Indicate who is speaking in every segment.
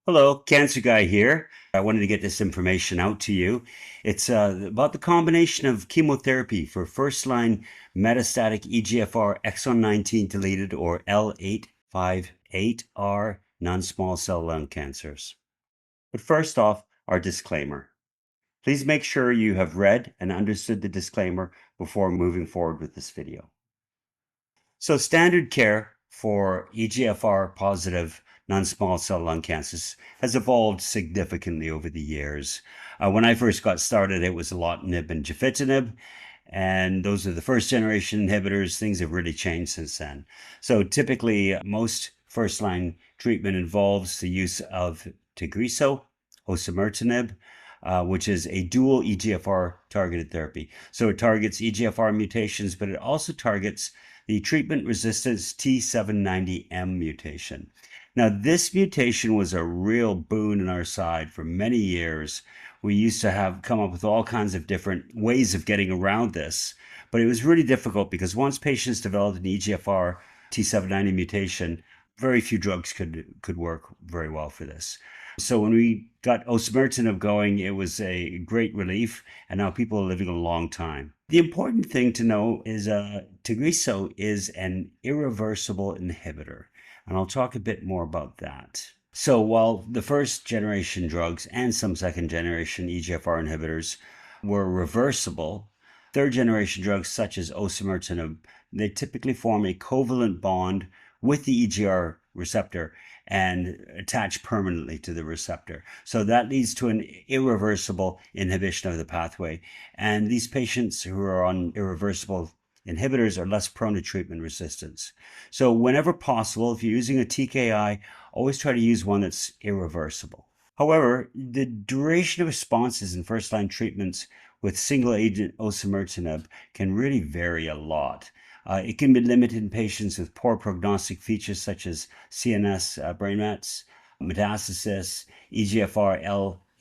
Speaker 1: Hello, Cancer Guy here. I wanted to get this information out to you. It's about the combination of chemotherapy for first-line metastatic EGFR exon 19 deleted or L858R non-small cell lung cancers. But first off, our disclaimer. Please make sure you have read and understood the disclaimer before moving forward with this video. So standard care for EGFR positive non-small cell lung cancers has evolved significantly over the years. When I first got started, it was lorlatinib and gefitinib, and those are the first generation inhibitors. Things have really changed since then. So typically, most first-line treatment involves the use of Tagrisso, osimertinib, which is a dual EGFR targeted therapy. So it targets EGFR mutations, but it also targets the treatment-resistant T790M mutation. Now, this mutation was a real boon in our side for many years. We used to have come up with all kinds of different ways of getting around this, but it was really difficult because once patients developed an EGFR T790 mutation, very few drugs could work very well for this. So when we got osimertinib going, it was a great relief, and now people are living a long time. The important thing to know is Tagrisso is an irreversible inhibitor, and I'll talk a bit more about that. So while the first generation drugs and some second generation EGFR inhibitors were reversible, third generation drugs such as osimertinib, they typically form a covalent bond with the EGR receptor and attach permanently to the receptor. So that leads to an irreversible inhibition of the pathway. And these patients who are on irreversible inhibitors are less prone to treatment resistance. So whenever possible, if you're using a TKI, always try to use one that's irreversible. However, the duration of responses in first-line treatments with single-agent osimertinib can really vary a lot. It can be limited in patients with poor prognostic features such as CNS brain mets, metastasis, EGFR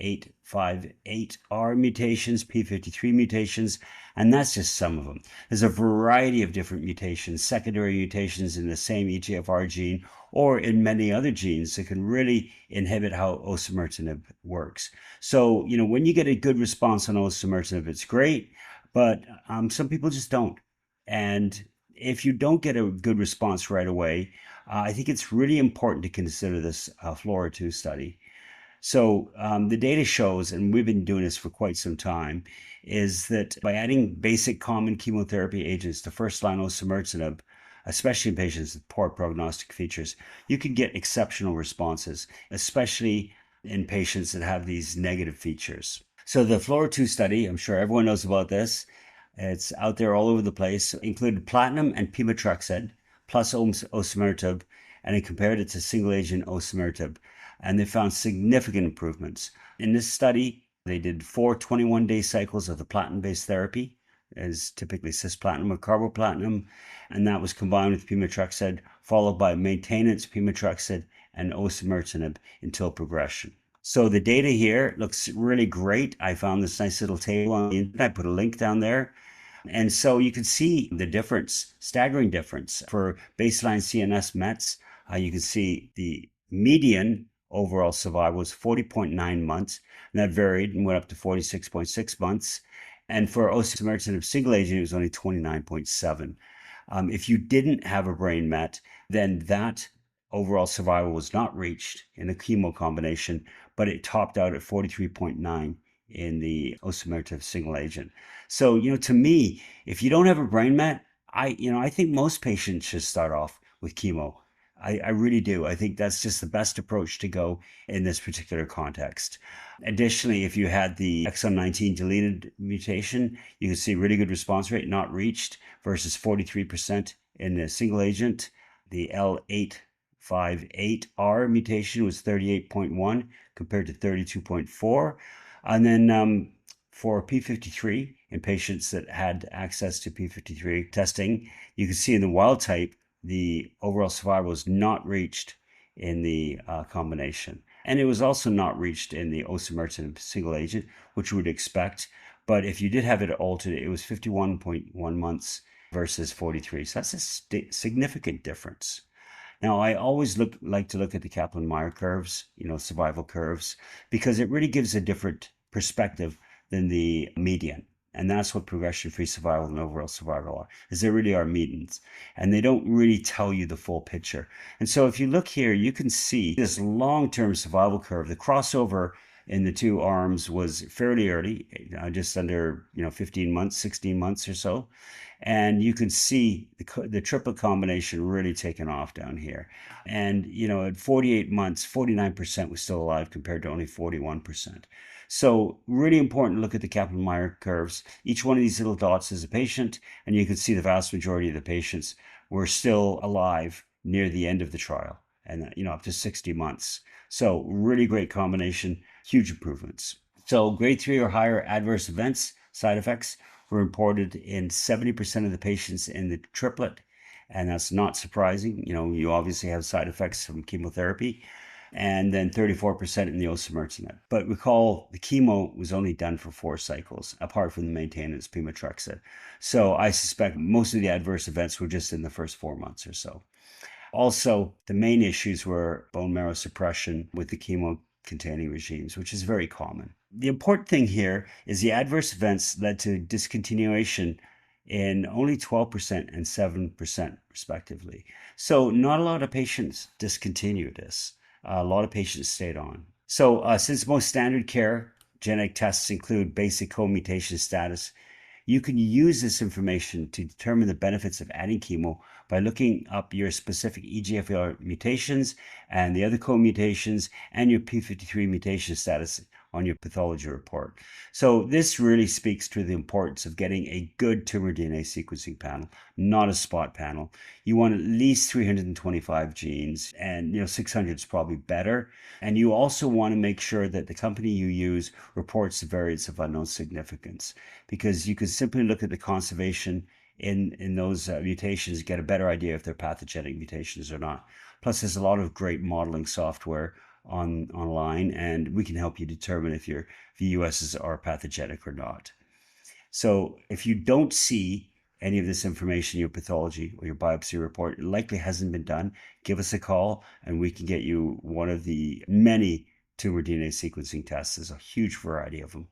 Speaker 1: L858R mutations, P53 mutations, and that's just some of them. There's a variety of different mutations, secondary mutations in the same EGFR gene or in many other genes that can really inhibit how osimertinib works. So, when you get a good response on osimertinib, it's great, but some people just don't. And if you don't get a good response right away, I think it's really important to consider this FLAURA-2 study. So the data shows, and we've been doing this for quite some time, is that by adding basic common chemotherapy agents to first-line osimertinib, especially in patients with poor prognostic features, you can get exceptional responses, especially in patients that have these negative features. So the FLAURA-2 study, I'm sure everyone knows about this. It's out there all over the place. Included platinum and pemetrexed plus osimertinib, and it compared it to single-agent osimertinib, and they found significant improvements. In this study, they did 4 21-day cycles of the platinum-based therapy, as typically cisplatin or carboplatin, and that was combined with pemetrexed, followed by maintenance pemetrexed and osimertinib until progression. So the data here looks really great. I found this nice little table on the internet. I put a link down there. And so you can see the difference, staggering difference. For baseline CNS Mets, you can see the median overall survival was 40.9 months, and that varied and went up to 46.6 months. And for osimertinib single agent, it was only 29.7. If you didn't have a brain met, then that overall survival was not reached in the chemo combination, but it topped out at 43.9 in the osimertinib single agent. So, to me, if you don't have a brain met, I think most patients should start off with chemo. I really do. I think that's just the best approach to go in this particular context. Additionally, if you had the exon 19 deleted mutation, you can see really good response rate not reached versus 43% in the single agent. The L858R mutation was 38.1 compared to 32.4. And then for P53, in patients that had access to P53 testing, you can see in the wild type, the overall survival was not reached in the combination. And it was also not reached in the osimertinib single agent, which you would expect. But if you did have it altered, it was 51.1 months versus 43. So that's a significant difference. Now, I always like to look at the Kaplan-Meier curves, survival curves, because it really gives a different perspective than the median. And that's what progression-free survival and overall survival are, is they really are medians. And they don't really tell you the full picture. And so if you look here, you can see this long-term survival curve. The crossover in the two arms was fairly early, just under 15 months, 16 months or so. And you can see the triplet combination really taking off down here. And at 48 months, 49% was still alive compared to only 41%. So really important to look at the Kaplan-Meier curves. Each one of these little dots is a patient, and you can see the vast majority of the patients were still alive near the end of the trial, and up to 60 months. So really great combination, huge improvements. So grade 3 or higher adverse events, side effects, were reported in 70% of the patients in the triplet, and that's not surprising. You obviously have side effects from chemotherapy, and then 34% in the osimertinib. But recall, the chemo was only done for 4 cycles, apart from the maintenance pemetrexed. So I suspect most of the adverse events were just in the first 4 months or so. Also, the main issues were bone marrow suppression with the chemo-containing regimes, which is very common. The important thing here is the adverse events led to discontinuation in only 12% and 7% respectively. So not a lot of patients discontinued this. A lot of patients stayed on. So since most standard care genetic tests include basic co-mutation status, you can use this information to determine the benefits of adding chemo by looking up your specific EGFR mutations and the other co-mutations and your P53 mutation status on your pathology report. So this really speaks to the importance of getting a good tumor DNA sequencing panel, not a spot panel. You want at least 325 genes, and 600 is probably better. And you also want to make sure that the company you use reports the variants of unknown significance, because you can simply look at the conservation in those mutations, get a better idea if they're pathogenic mutations or not. Plus, there's a lot of great modeling software online, and we can help you determine if your VUSs are pathogenic or not. So if you don't see any of this information in your pathology or your biopsy report, it likely hasn't been done. Give us a call and we can get you one of the many tumor DNA sequencing tests. There's a huge variety of them.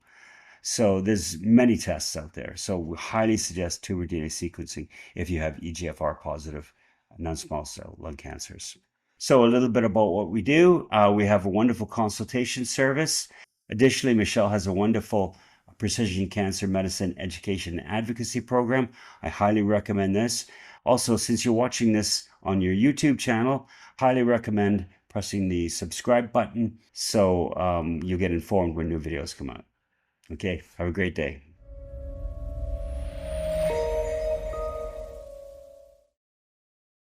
Speaker 1: So there's many tests out there. So we highly suggest tumor DNA sequencing if you have EGFR positive non-small cell lung cancers. So a little bit about what we do. We have a wonderful consultation service. Additionally, Michelle has a wonderful precision cancer medicine education and advocacy program. I highly recommend this. Also, since you're watching this on your YouTube channel, highly recommend pressing the subscribe button so you'll get informed when new videos come out. Okay, have a great day.